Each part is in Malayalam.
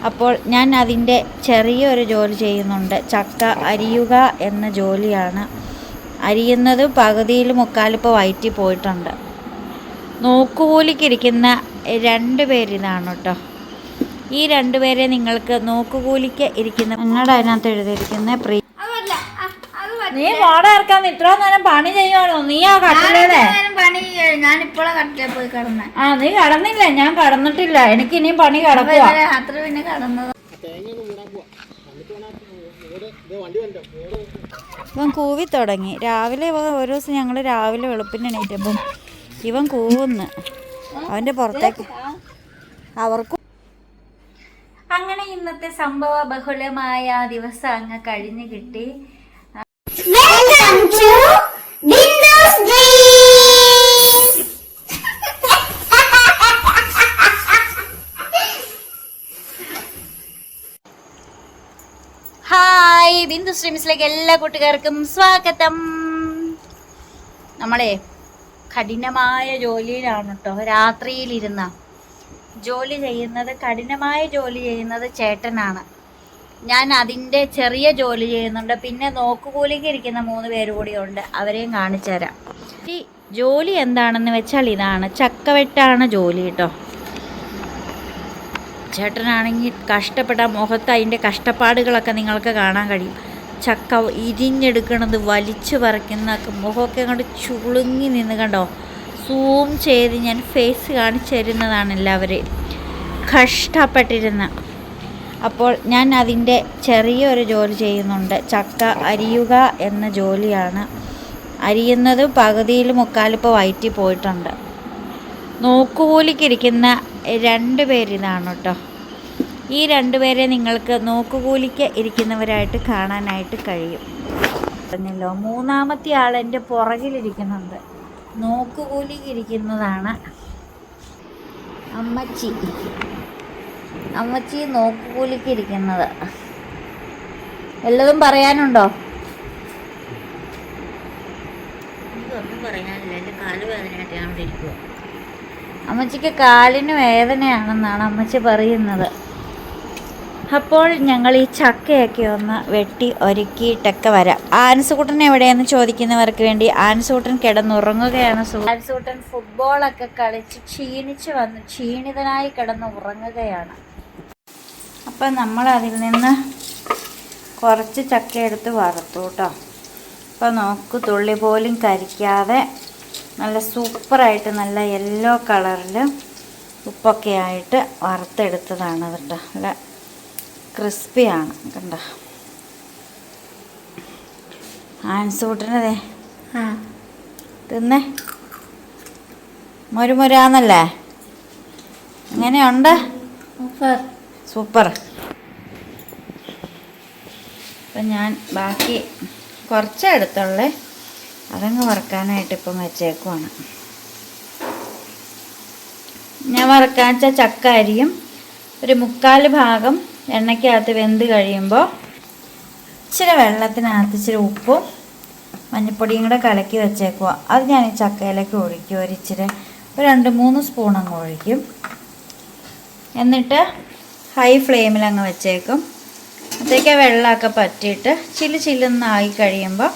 അപ്പോൾ ഞാൻ അതിൻ്റെ ചെറിയൊരു ജോലി ചെയ്യുന്നുണ്ട്. ചക്ക അരിയുക എന്ന ജോലിയാണ്. അരിയുന്നത് പകുതിയിൽ മുക്കാലിപ്പോൾ വയറ്റി പോയിട്ടുണ്ട്. നോക്കുകൂലിക്കിരിക്കുന്ന 2 പേരിതാണ് കേട്ടോ. ഈ 2 പേരെ നിങ്ങൾക്ക് നോക്കുകൂലിക്ക് ഇരിക്കുന്ന എന്നോട് അതിനകത്ത് എഴുതിയിരിക്കുന്ന നീ വാടക ഇറക്കാൻ ഇത്ര നേരം പണി ചെയ്യുവാണോ? നീ ആ കട്ടിലേ നീ കടന്നില്ല, ഞാൻ കടന്നിട്ടില്ല. എനിക്ക് ഇനിയും പണി കിടക്കുക. ഇവൻ കൂവി തുടങ്ങി. രാവിലെ ഒരു ദിവസം ഞങ്ങൾ രാവിലെ വെളുപ്പിന് എണീറ്റപ്പം ഇവൻ കൂവുന്ന്. അവൻ്റെ പുറത്തേക്ക് അവർക്കും. അങ്ങനെ ഇന്നത്തെ സംഭവ ബഹുലമായ ദിവസം അങ്ങ് കഴിഞ്ഞ് കിട്ടി. ഹായ്, ബിന്ദു സ്ട്രീംസിലേക്ക് എല്ലാ കൂട്ടുകാർക്കും സ്വാഗതം. നമ്മളെ കഠിനമായ ജോലിയിലാണ് കേട്ടോ. രാത്രിയിലിരുന്ന കഠിനമായ ജോലി ചെയ്യുന്നത് ചേട്ടനാണ്. ഞാൻ അതിൻ്റെ ചെറിയ ജോലി ചെയ്യുന്നുണ്ട്. പിന്നെ നോക്കുകൂലിക്ക് ഇരിക്കുന്ന 3 പേര് കൂടിയുണ്ട്. അവരെയും കാണിച്ചു തരാം. ഈ ജോലി എന്താണെന്ന് വെച്ചാൽ ഇതാണ്, ചക്കവെട്ടാണ് ജോലി കേട്ടോ. ചേട്ടനാണെങ്കിൽ കഷ്ടപ്പെട്ട മുഖത്ത് അതിൻ്റെ കഷ്ടപ്പാടുകളൊക്കെ നിങ്ങൾക്ക് കാണാൻ കഴിയും. ചക്ക ഇരിഞ്ഞെടുക്കണത്, വലിച്ചു പറിക്കുന്ന മുഖമൊക്കെ അങ്ങോട്ട് ചുളുങ്ങി നിന്ന് കണ്ടോ. സൂം ചെയ്ത് ഞാൻ ഫേസ് കാണിച്ചു തരുന്നതാണ് എല്ലാവരെയും. കഷ്ടപ്പെട്ടിരുന്ന. അപ്പോൾ ഞാൻ അതിൻ്റെ ചെറിയൊരു ജോലി ചെയ്യുന്നുണ്ട്. ചക്ക അരിയുക എന്ന ജോലിയാണ്. അരിയുന്നത് പകുതിയിൽ മുക്കാലിപ്പോൾ വയറ്റി പോയിട്ടുണ്ട്. നോക്കുകൂലിക്കിരിക്കുന്ന 2 പേരിതാണ് കേട്ടോ. ഈ 2 പേരെ നിങ്ങൾക്ക് നോക്കുകൂലിക്ക് ഇരിക്കുന്നവരായിട്ട് കാണാനായിട്ട് കഴിയും. പറഞ്ഞല്ലോ, 3-ാമത്തെ ആൾ എൻ്റെ പുറകിലിരിക്കുന്നുണ്ട്. നോക്കുകൂലിക്ക് ഇരിക്കുന്നതാണ് അമ്മച്ചി നോക്കുകൂലിക്ക് ഇരിക്കുന്നത്. വല്ലതും പറയാനുണ്ടോ? ഇതൊന്നും പറയാനില്ല. എൻ്റെ കാല് വേദനയായിട്ട് ഞാൻ ഇവിടെ ഇരിക്കുക. അമ്മച്ചിക്ക് കാലിന് വേദനയാണെന്നാണ് അമ്മച്ചി പറയുന്നത്. അപ്പോൾ ഞങ്ങൾ ഈ ചക്കയൊക്കെ ഒന്ന് വെട്ടി ഒരുക്കിയിട്ടൊക്കെ വരാം. ആൻസൂട്ടൻ എവിടെയെന്ന് ചോദിക്കുന്നവർക്ക് വേണ്ടി ആൻസൂട്ടൻ കിടന്നുറങ്ങുകയാണ്. ആൻസൂട്ടൻ ഫുട്ബോളൊക്കെ കളിച്ച് ക്ഷീണിച്ച് വന്ന് ക്ഷീണിതനായി കിടന്ന് ഉറങ്ങുകയാണ്. അപ്പം നമ്മൾ അതിൽ നിന്ന് കുറച്ച് ചക്ക എടുത്ത് വറുത്തു കേട്ടോ. അപ്പോൾ നോക്ക്, തുള്ളി പോലും കരിക്കാതെ നല്ല സൂപ്പറായിട്ട് നല്ല യെല്ലോ കളറിൽ ഉപ്പൊക്കെ ആയിട്ട് വറുത്തെടുത്തതാണ് കേട്ടോ. നല്ല ക്രിസ്പിയാണ് കണ്ട. ആൻസൂട്ടിനതേ തിന്നേ, മൊരുമൊരാന്നല്ലേ? എങ്ങനെയുണ്ട്? സൂപ്പർ. അപ്പം ഞാൻ ബാക്കി കുറച്ചേ എടുത്തുള്ളേ, അതങ്ങ് വറുക്കാനായിട്ട് ഇപ്പം വെച്ചേക്കുവാണ്. ഞാൻ വറുക്കാൻ വെച്ച ചക്ക അരിയും ഒരു 3/4 ഭാഗം എണ്ണയ്ക്കകത്ത് വെന്ത് കഴിയുമ്പോൾ ഇച്ചിരി വെള്ളത്തിനകത്ത് ഇച്ചിരി ഉപ്പും മഞ്ഞൾപ്പൊടിയും കൂടെ കലക്കി വെച്ചേക്കുക. അത് ഞാൻ ഈ ചക്കയിലേക്ക് ഒഴിക്കും. ഒരു 2-3 സ്പൂൺ അങ്ങ് ഒഴിക്കും. എന്നിട്ട് ഹൈ ഫ്ലെയിമിൽ അങ്ങ് വെച്ചേക്കും. അപ്പോഴത്തേക്ക് വെള്ളമൊക്കെ പറ്റിയിട്ട് ചില്ലെന്നായി കഴിയുമ്പോൾ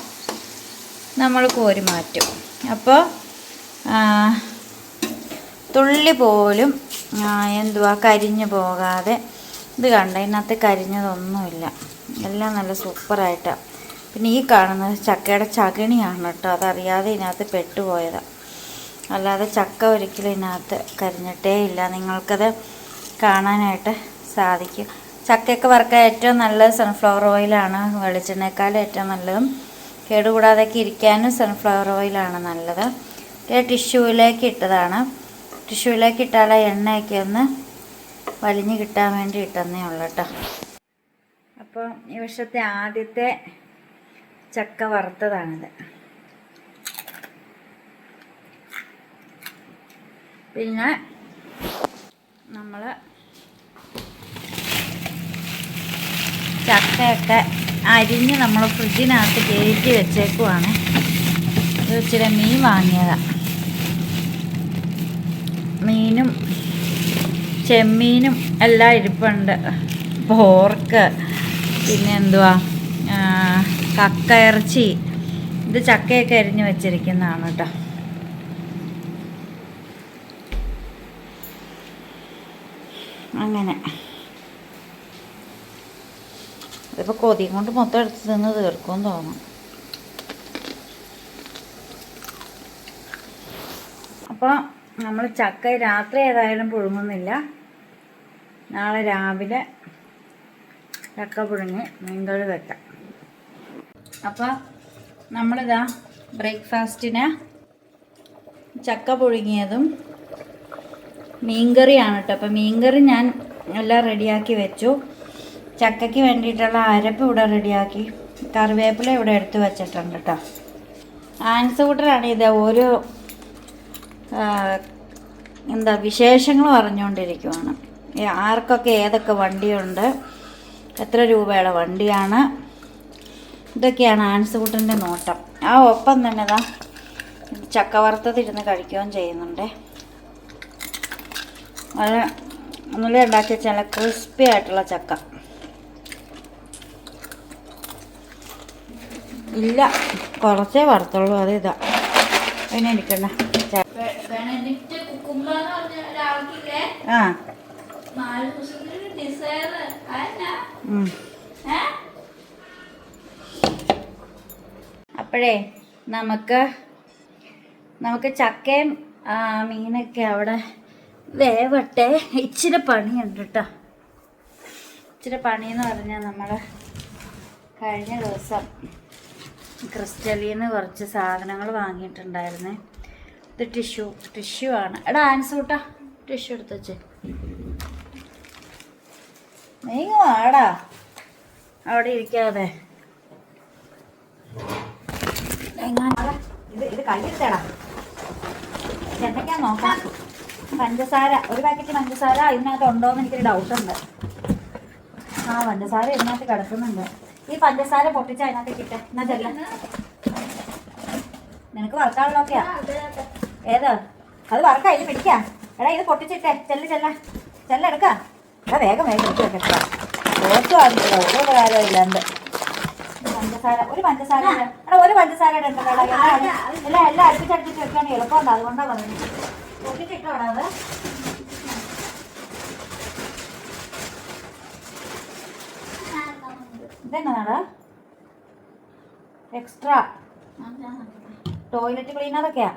നമ്മൾ കോരി മാറ്റും. അപ്പോൾ തുള്ളി പോലും കരിഞ്ഞു പോകാതെ. ഇത് കണ്ട, ഇതിനകത്ത് കരിഞ്ഞതൊന്നുമില്ല. എല്ലാം നല്ല സൂപ്പറായിട്ടാണ്. പിന്നെ ഈ കാണുന്നത് ചക്കയുടെ ചകിണിയാണ് കേട്ടോ. അതറിയാതെ ഇതിനകത്ത് പെട്ടുപോയതാണ്. അല്ലാതെ ചക്ക ഒരിക്കലും ഇതിനകത്ത് കരിഞ്ഞിട്ടേ ഇല്ല. നിങ്ങൾക്കത് കാണാനായിട്ട് സാധിക്കും. ചക്കയൊക്കെ വറുക്കാൻ ഏറ്റവും നല്ലത് സൺഫ്ലവർ ഓയിലാണ്. വെളിച്ചെണ്ണയേക്കാളും ഏറ്റവും നല്ലതും കേടുകൂടാതെയൊക്കെ ഇരിക്കാനും സൺഫ്ലവർ ഓയിലാണ് നല്ലത്. ടിഷ്യൂവിലേക്ക് ഇട്ടതാണ്. ടിഷ്യൂവിലേക്ക് ഇട്ടാൽ എണ്ണയൊക്കെ ഒന്ന് വലിഞ്ഞ് കിട്ടാൻ വേണ്ടി ഇട്ടെന്നേ ഉള്ളൂ കേട്ടോ. അപ്പോൾ ഈ വർഷത്തെ ആദ്യത്തെ ചക്ക വറുത്തതാണിത്. പിന്നെ നമ്മൾ ചക്കയൊക്കെ അരിഞ്ഞ് നമ്മൾ ഫ്രിഡ്ജിനകത്ത് കയറ്റി വെച്ചേക്കുവാണ്. ഇത് ഇച്ചിരി മീൻ വാങ്ങിയതാണ്. മീനും ചെമ്മീനും എല്ലാം ഇരിപ്പുണ്ട്. പോർക്ക്, പിന്നെ എന്തുവാ കക്ക ഇറച്ചി. ഇത് ചക്കയൊക്കെ അരിഞ്ഞ് വെച്ചിരിക്കുന്നതാണ് കേട്ടോ. അങ്ങനെ ഇതിപ്പോൾ കൊതിയും കൊണ്ട് മൊത്തം എടുത്ത് തിന്ന് തീർക്കുമെന്ന് തോന്നും. അപ്പോൾ നമ്മൾ ചക്ക രാത്രി ഏതായാലും പുഴുങ്ങുന്നില്ല. നാളെ രാവിലെ ചക്ക പുഴുങ്ങി മീൻകറി വെക്കാം. അപ്പോൾ നമ്മളിതാ ബ്രേക്ക്ഫാസ്റ്റിന് ചക്ക പുഴുങ്ങിയതും മീൻകറിയാണ് കേട്ടോ. അപ്പോൾ മീൻകറി ഞാൻ എല്ലാം റെഡിയാക്കി വെച്ചു. ചക്കയ്ക്ക് വേണ്ടിയിട്ടുള്ള അരപ്പ് ഇവിടെ റെഡിയാക്കി, കറിവേപ്പില ഇവിടെ എടുത്ത് വെച്ചിട്ടുണ്ട് കേട്ടോ. ആൻസൂട്ടറാണ് ഇത് ഒരു എന്താ വിശേഷങ്ങൾ പറഞ്ഞുകൊണ്ടിരിക്കുവാണ്. ആർക്കൊക്കെ ഏതൊക്കെ വണ്ടിയുണ്ട്, എത്ര രൂപയുടെ വണ്ടിയാണ്, ഇതൊക്കെയാണ് ആൻസൂട്ടൻ്റെ നോട്ടം. ആ ഒപ്പം തന്നെ ഇതാ ചക്ക വറുത്തതിരുന്ന് കഴിക്കുകയും ചെയ്യുന്നുണ്ട്. അത് ഒന്നുകൂടെ ഉണ്ടാക്കിയ ചില ക്രിസ്പി ആയിട്ടുള്ള ചക്ക ഇല്ല, കുറച്ചേ വറുത്തുള്ളൂ. അത് ഇതാ അതിനെ ഇരിക്കണ്ട. ആ അപ്പോഴേ നമുക്ക് ചക്കയും മീനൊക്കെ അവിടെ വേവട്ടെ. ഇച്ചിരി പണിയുണ്ട് കേട്ടോ. ഇച്ചിരി പണിയെന്ന് പറഞ്ഞാൽ നമ്മൾ കഴിഞ്ഞ ദിവസം ക്രിസ്റ്റലിൽ നിന്ന് കുറച്ച് സാധനങ്ങൾ വാങ്ങിയിട്ടുണ്ടായിരുന്നേ. ഇത് ടിഷ്യൂ ആണ്. എടാ ആൻസൂട്ടാ ടിഷ്യൂ എടുത്ത് വെച്ചേ. നീങ്ങ വാടാ, അവിടെ ഇരിക്കാതെ. ഇത് കയ്യെടുത്തേടാ. എന്തൊക്കെയാ നോക്കാം. പഞ്ചസാര, ഒരു പാക്കറ്റ് പഞ്ചസാര ഇതിനകത്ത് ഉണ്ടോയെന്ന് എനിക്കൊരു ഡൗട്ടുണ്ട്. ആ പഞ്ചസാര ഇതിനകത്ത് കിടക്കുന്നുണ്ട്. ഈ പഞ്ചസാര പൊട്ടിച്ച് അതിനകത്ത് കിട്ടെ. എന്നാ ചെല്ല, നിനക്ക് വറുക്കാനുള്ളതൊക്കെയാ. ഏത് അത് വറുക്ക, അതിൽ പിടിക്കാം. എടാ ഇത് പൊട്ടിച്ചിട്ടേ. ചെല്ലെടുക്കാം. എടാ വേഗം എടുത്ത് വെക്കട്ടെ. ഓർത്ത് വാങ്ങില്ല, ഓരോ ഉപകാരം ഇല്ലാണ്ട്. പഞ്ചസാര, ഒരു പഞ്ചസാര. എടാ ഒരു പഞ്ചസാരയുടെ ഉണ്ടല്ലോ. എല്ലാം അടുപ്പിച്ച് വെക്കാൻ എളുപ്പമുണ്ട്. അതുകൊണ്ടാണ് പറയുന്നത്. പൊട്ടിച്ചിട്ടോടാ അത്. ഇതെന്നാടാ എക്സ്ട്രാ ടോയ്ലറ്റ് ക്ലീനറൊക്കെയാ.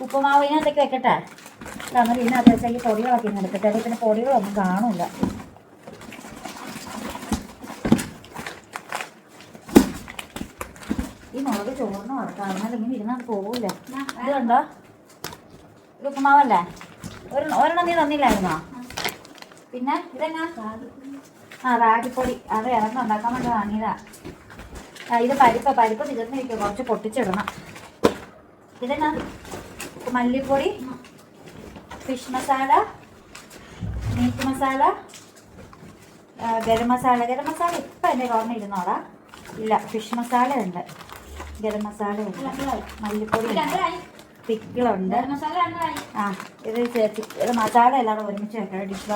ഉപ്പുമാവ് ഇതിനകത്തേക്ക് വെക്കട്ടെ. അങ്ങനെ ഇതിനകത്ത് വെച്ചാൽ ഈ പൊടികളൊക്കെ ഇന്ന് എടുക്കട്ടെ. അല്ലെങ്കിൽ പിന്നെ പൊടികളൊന്നും കാണില്ല. ഈ മുളക് ചോറിന് വറുക്കാം. അല്ലെങ്കിൽ ഇരുന്നാൽ പോകില്ല. ഇത് കണ്ടോ, ഇത് ഉപ്പുമാവല്ലേ? ഒരെണ്ണം നീ തന്നില്ലായിരുന്നോ? പിന്നെ ഇതെന്നാ? റാഗിപ്പൊടി. അത് ഇറങ്ങി ഉണ്ടാക്കാൻ വേണ്ടി വാങ്ങിയതാ. ഇത് പരിപ്പ് തീർന്നിരിക്കും, കുറച്ച് പൊട്ടിച്ചിടണം. ഇതെന്നാ? മല്ലിപ്പൊടി, ഫിഷ് മസാല, മീറ്റ് മസാല, ഗരം മസാല. ഇപ്പം എൻ്റെ ഓർമ്മ ഇരുന്നോടാ. ഇല്ല, ഫിഷ് മസാല ഉണ്ട്, ഗരം മസാല ഉണ്ട്, മല്ലിപ്പൊടി, പിക്കിളുണ്ട്. ഇത് മസാല എല്ലാം ഒരുമിച്ച് വെക്കണം. ഡിഷ്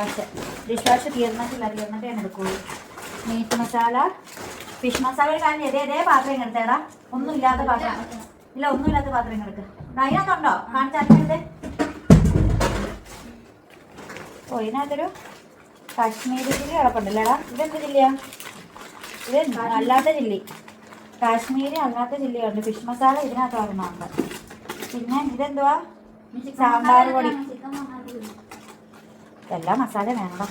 വാഷ് തീർന്നിട്ടേ എടുക്കുള്ളൂ. Meat masala, fish masala. കാര്യം ഇതേ പാത്രം എടുത്തേടാ. ഒന്നുമില്ലാത്ത പാത്രം. ഇല്ല, ഒന്നുമില്ലാത്ത പാത്രം എടുക്കുക. അതിനകത്തുണ്ടോ? കാണിച്ചാൽ. ഓ, ഇതിനകത്തൊരു കാശ്മീരി ചില്ലി കിടപ്പുണ്ടല്ലേടാ. ഇതെന്ത് ചില്ലിയാ? ഇത് അല്ലാത്ത ചില്ലി, കാശ്മീരി അല്ലാത്ത ചില്ലിയുണ്ട്. ഫിഷ് മസാല ഇതിനകത്ത് ഒരെണ്ണമുണ്ട്. പിന്നെ ഇതെന്തുവാ? സാമ്പാർ പൊടി. എല്ലാ മസാല വേണോ?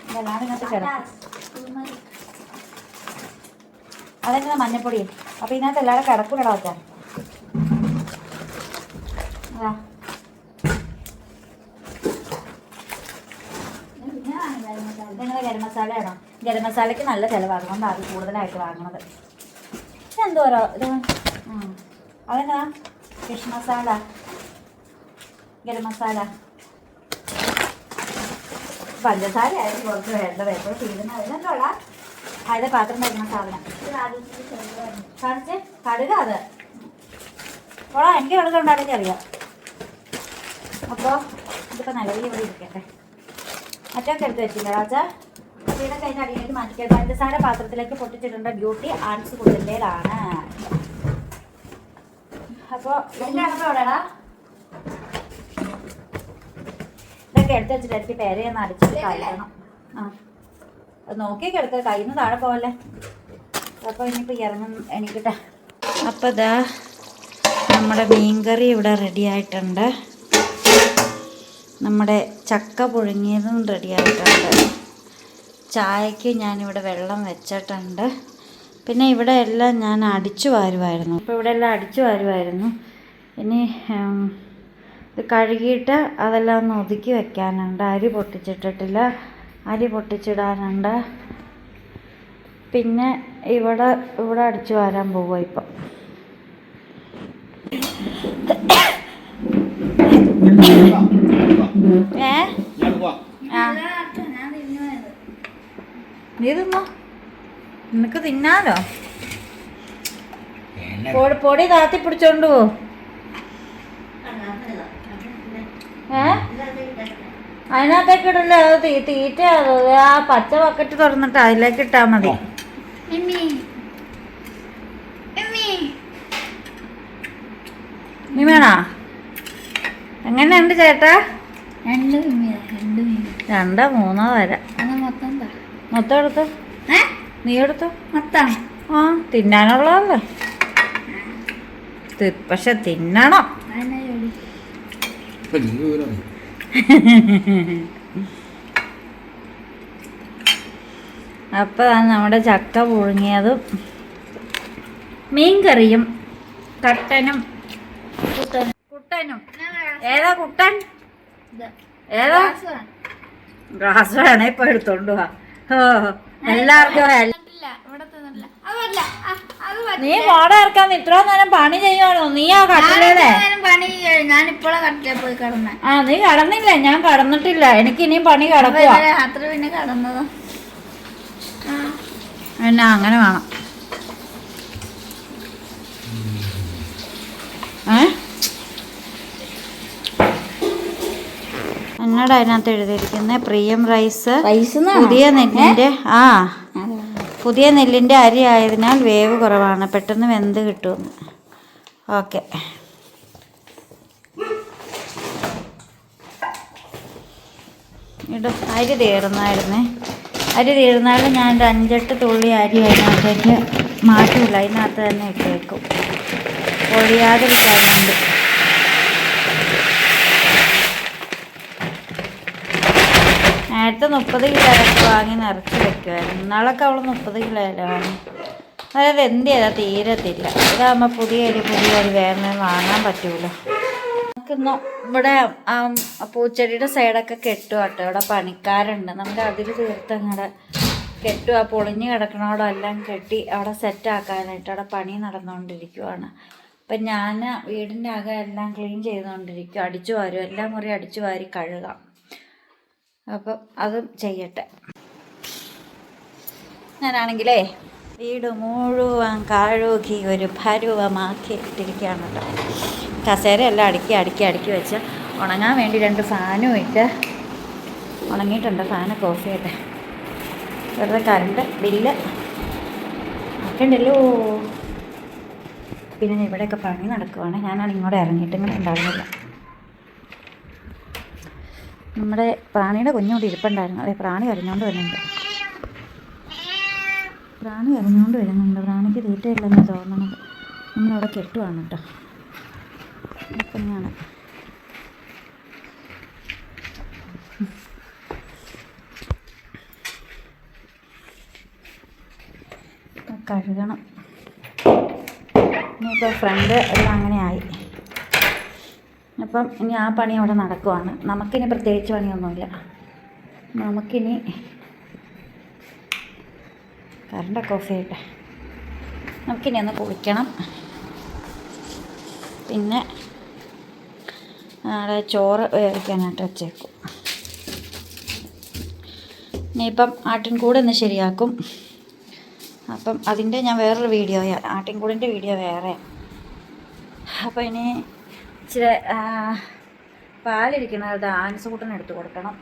ഇതെല്ലാം ഇതിനകത്ത് കിടക്കും. അതെന്താ മഞ്ഞപ്പൊടി. അപ്പം ഇതിനകത്ത് എല്ലാവരും കിടക്കൂലടാ വെച്ചാൽ. അതാ നിങ്ങൾ ഗരം മസാല ഇടാം. ഗരം മസാലയ്ക്ക് നല്ല ചിലവാണ്, അതുകൊണ്ടാണ് അത് കൂടുതലായിട്ട് വാങ്ങണത്. എന്തോരോ ഇത്. അതെന്നാ? ഫിഷ് മസാല, ഗരം മസാല, പഞ്ചസാര ആയിരുന്നു കുറച്ച് വേണ്ടത്. എപ്പോഴും തീരുന്ന അതിനെന്തോള അതിൻ്റെ പാത്രം വയ്ക്കുന്ന സാധനം കാണിച്ച് കടുക. അത് ഓളാ എനിക്ക് കടുക ഉണ്ടാക്കി അറിയാം. അപ്പോൾ ഇതിപ്പോൾ നിലവിൽ ഇവിടെ ഇരിക്കട്ടെ. മറ്റൊക്കെ എടുത്ത് വെച്ചില്ല രാജാ. അപ്പോൾ ഇതൊക്കെ അതിൻ്റെ അടിയിലേക്ക് മാറ്റിക്കുക. പഞ്ചസാര പാത്രത്തിലേക്ക് പൊട്ടിച്ചിടേണ്ട ഡ്യൂട്ടി ആൻസ് കുതിരൻ്റേതാണ്. അപ്പോൾ ഇതിൻ്റെ അളവ് എവിടെടാ? ഇതൊക്കെ എടുത്ത് വെച്ചിട്ട് എനിക്ക് പേരെയൊന്ന് അടിച്ചിട്ട് കളയണം. ആ അത് നോക്കിയൊക്കെ എടുക്കുക, കയ്യിൽ നിന്ന് താഴെ പോവല്ലേ. അപ്പോൾ ഇനിയിപ്പോൾ എണീക്കട്ടെ. അപ്പോൾ ഇതാ നമ്മുടെ മീൻകറി ഇവിടെ റെഡി ആയിട്ടുണ്ട്. നമ്മുടെ ചക്ക പുഴുങ്ങിയതും റെഡി ആയിട്ടുണ്ട്. ചായക്ക് ഞാനിവിടെ വെള്ളം വെച്ചിട്ടുണ്ട്. പിന്നെ ഇവിടെ എല്ലാം ഞാൻ അടിച്ചു വാരുമായിരുന്നു. ഇപ്പോൾ ഇവിടെ എല്ലാം അടിച്ചു വാരുമായിരുന്നു. ഇനി ഇത് കഴുകിയിട്ട് അതെല്ലാം ഒന്ന് ഒതുക്കി വെക്കാനുണ്ട്. അരി പൊട്ടിച്ചിട്ടിട്ടില്ല, അരി പൊട്ടിച്ചിടാനുണ്ട്. പിന്നെ ഇവിടെ അടിച്ചു വാരാൻ പോവുക ഇപ്പം. നീ തിന്നോ, നിനക്ക് തിന്നാലോ. പൊടി താത്തി പിടിച്ചോണ്ട് പോ. അതിനകത്തേക്ക് ഇടില്ല, അത് തീറ്റ. ആ പച്ച ബക്കറ്റ് തുറന്നിട്ട് അതിലേക്ക് ഇട്ടാ മതി. നീ വേണോ? എങ്ങനെയുണ്ട് ചേട്ടാ? 2 3 തരാം. മൊത്തം എടുത്തോ. നീ എടുത്തോ മൊത്തം. ആ തിന്നാനുള്ളതല്ലേ, പക്ഷെ തിന്നണം. അപ്പോൾ നമ്മുടെ ചക്ക പുഴുങ്ങിയതും മീൻകറിയും കട്ടനും കുട്ടനും. ഏതാ കുട്ടൻ? ഏതാ? ഗ്ലാസ് വേണേ ഇപ്പൊ എടുത്തോണ്ട് പോവാ. എല്ലാവർക്കും നീ മോടെ ഇറക്കാൻ ഇത്ര നേരം പണി ചെയ്യുവാണോ? നീ ആ കട്ടിലേ ആ നീ കടന്നില്ല, ഞാൻ കടന്നിട്ടില്ല. എനിക്ക് ഇനിയും പണി കിടക്കുക. പിന്നെ അങ്ങനെ വേണം. എന്നോട് അതിനകത്ത് എഴുതിയിരിക്കുന്നത് പ്രിയം റൈസ് പുതിയ നെല്ലിൻ്റെ അരി ആയതിനാൽ വേവ് കുറവാണ്, പെട്ടെന്ന് വെന്ത് കിട്ടുമെന്ന്. ഓക്കെ. അരി തീർന്നായിരുന്നേ. അരി തീർന്നാലും ഞാൻ 5-8 തുള്ളി അരി അതിനകത്തേക്ക് മാറ്റില്ല, അതിനകത്ത് തന്നെ ഇട്ടേക്കും, ഒഴിയാതിരിക്കാൻ വേണ്ടി. നേരത്തെ 30 കിലോ ഒക്കെ വാങ്ങി നിറച്ച് വെക്കുമായിരുന്നു. ഇന്നാളൊക്കെ അവൾ 30 കിലോ അല്ല വാങ്ങി. അതായത് എന്ത് ചെയ്താൽ തീരത്തില്ല. ഇതാകുമ്പോൾ പുതിയ അരി വേറെ വാങ്ങാൻ പറ്റുമല്ലോ. നമുക്കിന്ന് ഇവിടെ പൂച്ചെടിയുടെ സൈഡൊക്കെ കെട്ടുക കേട്ടോ. ഇവിടെ പണിക്കാരുണ്ട്. നമുക്ക് അതിൽ തീർത്ത് അങ്ങടെ കെട്ടുക. പൊളിഞ്ഞ് കിടക്കണോടെല്ലാം കെട്ടി അവിടെ സെറ്റാക്കാനായിട്ട് അവിടെ പണി നടന്നുകൊണ്ടിരിക്കുവാണ്. അപ്പം ഞാൻ വീടിൻ്റെ അകം എല്ലാം ക്ലീൻ ചെയ്തുകൊണ്ടിരിക്കും. അടിച്ചു വാരും, എല്ലാ മുറി അടിച്ചു വാരി കഴുകാം. അപ്പം അതും ചെയ്യട്ടെ. ഞാനാണെങ്കിലേ വീട് മുഴുവൻ കഴുകി ഒരു പരുവമാക്കി ഇട്ടിരിക്കുകയാണ് കേട്ടോ. കസേരയെല്ലാം അടുക്കി വെച്ച് ഉണങ്ങാൻ വേണ്ടി 2 ഫാനും ഇട്ട് ഉണങ്ങിയിട്ടുണ്ട്. ഫാനൊക്കെ ഓഫ് ചെയ്യട്ടെ. വെറുതെ കറണ്ട് ബില്ല് ആക്കണ്ടല്ലോ. പിന്നെ ഇവിടെയൊക്കെ പണി നടക്കുവാണ്. ഞാനാണ് ഇങ്ങോട്ട് ഇറങ്ങിയിട്ട് ഇങ്ങനെ ഉണ്ടാകുന്നില്ല. നമ്മുടെ പ്രാണിയുടെ കുഞ്ഞോട് ഇരിപ്പുണ്ടായിരുന്നു. അതെ, പ്രാണി കരഞ്ഞുകൊണ്ട് വരുന്നുണ്ട്. പ്രാണിക്ക് തീറ്റയില്ലെന്ന് തോന്നുന്നത്. നമ്മളവിടെ കെട്ടുവാണ് കേട്ടോ. കുഞ്ഞാണ്. കഴുകണം. ഇനിയിപ്പോൾ ഫ്രണ്ട് എല്ലാം അങ്ങനെ ആയി. അപ്പം ഇനി ആ പണി അവിടെ നടക്കുവാണ്. നമുക്കിനി പ്രത്യേകിച്ച് പണിയൊന്നുമില്ല. നമുക്കിനി കറണ്ടൊക്കെ ഓഫ് ചെയ്യട്ടെ. നമുക്കിനി ഒന്ന് കുളിക്കണം. പിന്നെ ചോറ് വേവിക്കാനായിട്ട് വെച്ചേക്കും. ഇനിയിപ്പം ആട്ടിൻകൂട് ഒന്ന് ശരിയാക്കും. അപ്പം അതിൻ്റെ ഞാൻ വേറൊരു വീഡിയോ, ആട്ടിൻകൂടിൻ്റെ വീഡിയോ വേറെ. അപ്പോൾ ഇനി ഇച്ചിരി പാലിരിക്കുന്നത് ആൻസൂട്ടന് എടുത്ത് കൊടുക്കണം.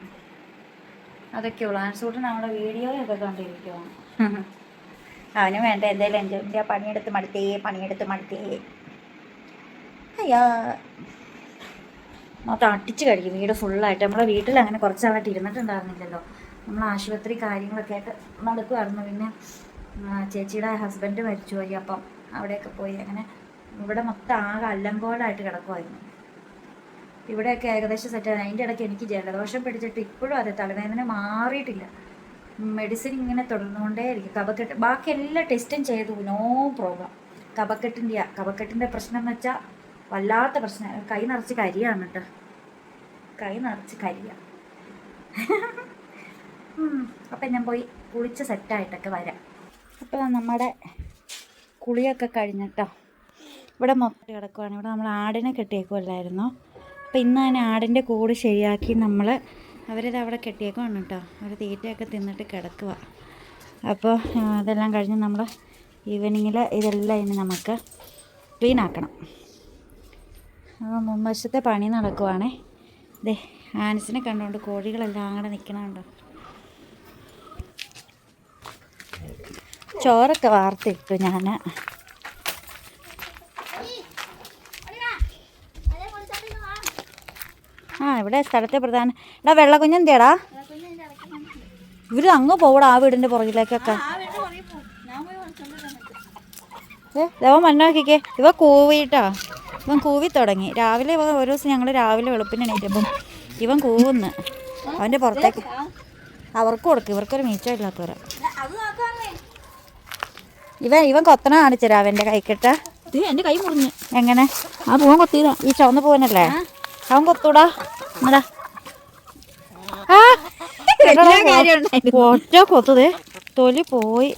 അതൊക്കെയുള്ളൂ. ആൻസൂട്ടൻ നമ്മുടെ വീഡിയോയൊക്കെ കണ്ടിരിക്കുവാണ്. അവന് വേണ്ട എന്തായാലും എൻ്റെ പണിയെടുത്ത് മടുത്തേ. അയ്യാ മൊത്തം അടിച്ച് കഴിക്കും വീട് ഫുള്ളായിട്ട്. നമ്മളെ വീട്ടിൽ അങ്ങനെ കുറച്ച് നാളായിട്ട് ഇരുന്നിട്ടുണ്ടായിരുന്നില്ലല്ലോ. നമ്മൾ ആശുപത്രി കാര്യങ്ങളൊക്കെ ആയിട്ട് നടക്കുമായിരുന്നു. പിന്നെ ചേച്ചിയുടെ ഹസ്ബൻഡ് മരിച്ചുപോയി. അപ്പം അവിടെയൊക്കെ പോയി അങ്ങനെ ഇവിടെ മൊത്തം ആകെ അല്ലങ്കോലായിട്ട് കിടക്കുമായിരുന്നു. ഇവിടെയൊക്കെ ഏകദേശം സെറ്റായി. അതിൻ്റെ ഇടയ്ക്ക് എനിക്ക് ജലദോഷം പിടിച്ചിട്ട് ഇപ്പോഴും അതെ, തലവേദന മാറിയിട്ടില്ല. മെഡിസിൻ ഇങ്ങനെ തുടർന്നുകൊണ്ടേയിരിക്കും. കഫക്കെട്ട് ബാക്കി എല്ലാ ടെസ്റ്റും ചെയ്തു, നോ പ്രോബ്ലം. കഫക്കെട്ടിൻ്റെ പ്രശ്നം എന്ന് വെച്ചാൽ വല്ലാത്ത പ്രശ്നം. കൈ നിറച്ച് കരിയാണ് കേട്ടോ, കൈ നിറച്ച് കരിയാണ്. അപ്പം ഞാൻ പോയി കുളിച്ച് സെറ്റായിട്ടൊക്കെ വരാം. അപ്പോൾ നമ്മുടെ കുളിയൊക്കെ കഴിഞ്ഞിട്ടോ ഇവിടെ മൊത്തം കിടക്കുവാണ്. ഇവിടെ നമ്മൾ ആടിനെ കെട്ടിയേക്കുമല്ലായിരുന്നു. അപ്പോൾ ഇന്ന് തന്നെ ആടിൻ്റെ കൂട് ശരിയാക്കി അവരിത് അവിടെ കെട്ടിയേക്കുവാണ് കേട്ടോ. അവർ തീറ്റയൊക്കെ തിന്നിട്ട് കിടക്കുക. അപ്പോൾ അതെല്ലാം കഴിഞ്ഞ് നമ്മൾ ഈവനിങ്ങിൽ ഇതെല്ലാം ഇനി നമുക്ക് ക്ലീൻ ആക്കണം. അപ്പോൾ മുൻവശത്തെ പണി നടക്കുവാണേ. ദേ ആൻസിനെ കണ്ടുകൊണ്ട് കോഴികളെല്ലാം അങ്ങനെ നിൽക്കണുണ്ടോ. ചോറൊക്കെ വാർത്തിട്ടു ഞാൻ. ഇവിടെ സ്ഥലത്തെ പ്രധാന എടാ വെള്ളക്കുഞ്ഞെന്തേടാ, ഇവർ അങ്ങ് പോകൂടാ ആ വീടിൻ്റെ പുറകിലേക്കൊക്കെ. ഇവൻ മണ്ണാക്കിക്കേ, ഇവ കൂവിട്ടാ, ഇവൻ കൂവി തുടങ്ങി. രാവിലെ ഒരു ദിവസം ഞങ്ങൾ രാവിലെ വെളുപ്പിന് എണീറ്റപ്പം ഇവൻ കൂവുന്ന്. അവൻ്റെ പുറത്തേക്ക് അവർക്ക് കൊടുക്കും, ഇവർക്കൊരു മീച്ചം ഇല്ലാത്തവരാ. ഇവൻ കൊത്തണ കാണിച്ചരാ അവൻ്റെ കൈക്കിട്ട. എൻ്റെ കൈ മുറിഞ്ഞ്. എങ്ങനെ? ആ പൂവൻ കൊത്തിയതാ. ഈ ചുവന്ന പൂവനല്ലേ അവൻ കൊത്തൂടാ. ഒറ്റ കൊത്തതേ തൊലി പോയി.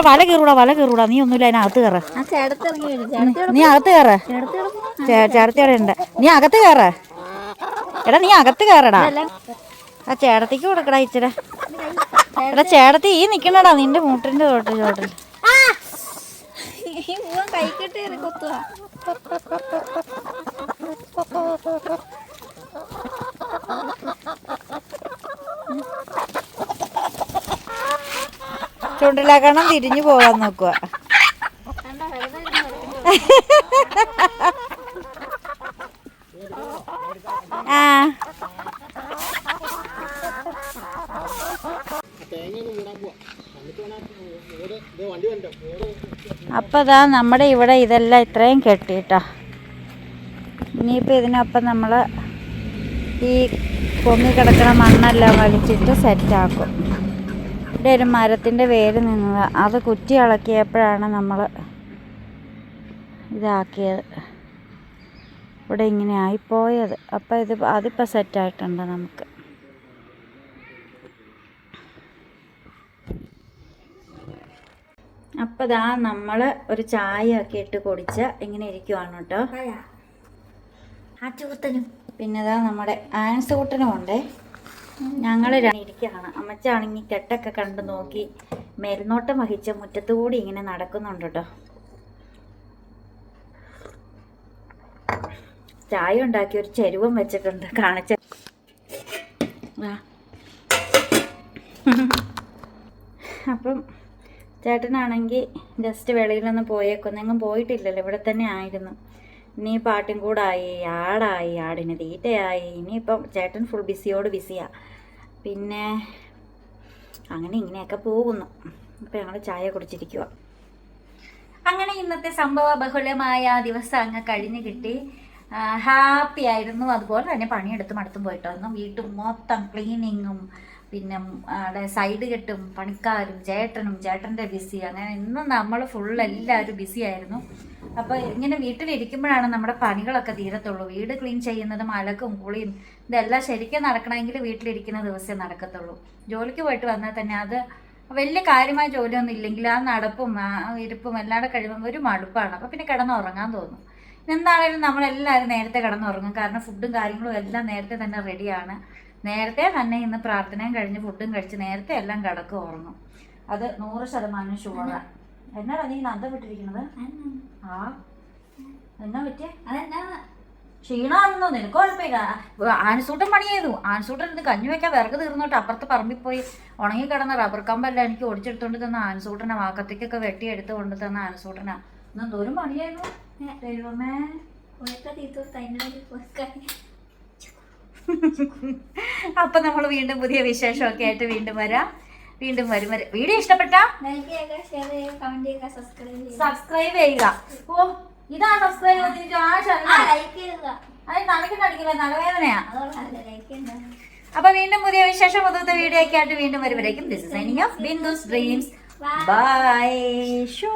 വല കീറൂടാ നീ ഒന്നുമില്ല അതിനകത്ത് കയറ. നീ അകത്ത് കയറ. ചേട്ടത്തിയുടെ ഉണ്ട്. നീ അകത്ത് കയറ. എടാ നീ അകത്ത് കയറടാ. ആ ചേട്ടത്തിക്ക് കൊടുക്കടാ ഇച്ചിരി. എടാ ചേട്ടത്തി ഈ നിക്കണടാ നിന്റെ മൂട്ടിന്റെ ചോട്ടിൽ. ചുണ്ടിലാക്കണം തിരിഞ്ഞു പോകാൻ നോക്കുക. അപ്പോൾ നമ്മുടെ ഇവിടെ ഇതെല്ലാം ഇത്രയും കെട്ടിയിട്ടാ. ഇനിയിപ്പോൾ ഇതിനൊപ്പം നമ്മൾ ഈ പൊങ്ങിക്കിടക്കുന്ന മണ്ണെല്ലാം വലിച്ചിട്ട് സെറ്റാക്കും. ഇവിടെ ഒരു മരത്തിൻ്റെ വേര് നിന്നത്, അത് കുറ്റി ഇളക്കിയപ്പോഴാണ് നമ്മൾ ഇതാക്കിയത്. ഇവിടെ ഇങ്ങനെ ആയിപ്പോയത്. അപ്പോൾ അതിപ്പോൾ സെറ്റായിട്ടുണ്ട് നമുക്ക്. അപ്പോൾ നമ്മൾ ഒരു ചായ ഒക്കെ ഇട്ട് കുടിച്ച് ഇങ്ങനെ ഇരിക്കുവാണ് കേട്ടോ. പിന്നെ നമ്മുടെ ആൻസൂട്ടനും ഉണ്ട്. ഞങ്ങൾ ഇരിക്കുകയാണ്. അമ്മച്ചാണെങ്കിൽ കെട്ടൊക്കെ കണ്ടു നോക്കി മേൽനോട്ടം വഹിച്ച മുറ്റത്തുകൂടി ഇങ്ങനെ നടക്കുന്നുണ്ട് കേട്ടോ. ചായ ഉണ്ടാക്കി ഒരു ചെരുവം വെച്ചിട്ടുണ്ട് കാണിച്ച. അപ്പം ചേട്ടനാണെങ്കിൽ ജസ്റ്റ് വെളിയിലൊന്നും പോയേക്കൊന്നെങ്ങും പോയിട്ടില്ലല്ലോ, ഇവിടെ തന്നെ ആയിരുന്നു. ഇനി പാട്ടും കൂടായി, ആടിന് തീറ്റയായി. ഇനിയിപ്പം ചേട്ടൻ ഫുൾ ബിസിയാണ്. പിന്നെ അങ്ങനെ ഇങ്ങനെയൊക്കെ പോകുന്നു. അപ്പം ഞങ്ങൾ ചായ കുടിച്ചിരിക്കുക. അങ്ങനെ ഇന്നത്തെ സംഭവ ബഹുലമായ ദിവസം അങ്ങ് കഴിഞ്ഞ് കിട്ടി. ഹാപ്പി ആയിരുന്നു. അതുപോലെ തന്നെ പണിയെടുത്ത് മടുത്തും പോയിട്ടായിരുന്നു. വീട്ടും മൊത്തം ക്ലീനിങ്ങും പിന്നെ സൈഡ് കെട്ടും പണിക്കാരും ചേട്ടൻ്റെ ബിസി. അങ്ങനെ ഇന്നും നമ്മൾ ഫുൾ എല്ലാവരും ബിസി ആയിരുന്നു. അപ്പോൾ ഇങ്ങനെ വീട്ടിലിരിക്കുമ്പോഴാണ് നമ്മുടെ പണികളൊക്കെ തീരത്തുള്ളൂ. വീട് ക്ലീൻ ചെയ്യുന്നതും അലക്കും കുളിയും ഇതെല്ലാം ശരിക്കും നടക്കണമെങ്കിൽ വീട്ടിലിരിക്കുന്ന ദിവസമേ നടക്കത്തുള്ളൂ. ജോലിക്ക് പോയിട്ട് വന്നാൽ തന്നെ അത് വലിയ കാര്യമായ ജോലിയൊന്നും ഇല്ലെങ്കിൽ ആ നടപ്പും ആ ഇരിപ്പും എല്ലാം കഴിയുമ്പോൾ ഒരു മടുപ്പാണ്. അപ്പോൾ പിന്നെ കിടന്നുറങ്ങാൻ തോന്നും. എന്താണെങ്കിലും നമ്മളെല്ലാവരും നേരത്തെ കിടന്നുറങ്ങും. കാരണം ഫുഡും കാര്യങ്ങളും എല്ലാം നേരത്തെ തന്നെ റെഡിയാണ്. നേരത്തെ തന്നെ ഇന്ന് പ്രാർത്ഥനയും കഴിഞ്ഞ് ഫുഡും കഴിച്ച് നേരത്തെ എല്ലാം കിടക്കും, ഉറങ്ങും. അത് 100% ഷുവറാണ്. എന്നാടാ നീ നന്ദ വിട്ടിരിക്കുന്നത്? എന്നാ പറ്റിയ? ക്ഷീണമാണെന്നോ നിനക്ക് കുഴപ്പമില്ല. ആൻസൂട്ടൻ പണി ചെയ്തു. ആൻസൂട്ടൻ ഇത് കഞ്ഞി വെക്കാൻ വിറക് തീർന്നോട്ട് അപ്പുറത്ത് പറമ്പിൽ പോയി ഉണങ്ങി കിടന്ന റബ്ബർ കമ്പെല്ലാം എനിക്ക് ഓടിച്ചെടുത്തോണ്ട് തന്ന ആൻസൂട്ടനാ. വാക്കത്തേക്കൊക്കെ വെട്ടിയെടുത്ത് കൊണ്ട് തന്ന ആൻസൂട്ടനാ. ഇന്ന് എന്തോരം പണിയായിരുന്നു ദൈവമേ. അപ്പൊ നമ്മൾ വീണ്ടും പുതിയ വിശേഷമൊക്കെ ആയിട്ട് വീണ്ടും വരാം. വീണ്ടും വരും. വീഡിയോ ഇഷ്ടപ്പെട്ടാ സബ്സ്ക്രൈബ് ചെയ്യുക. ഓ ഇതാ സബ്സ്ക്രൈബ് അടിക്കില്ല, നടുവേദനയാ. അപ്പൊ വീണ്ടും പുതിയ വിശേഷം പുതുത്ത വീഡിയോ ഒക്കെ ആയിട്ട് വീണ്ടും വരുമ്പോഴേക്കും this is signing off Bindu's dreams. Bye. Shoe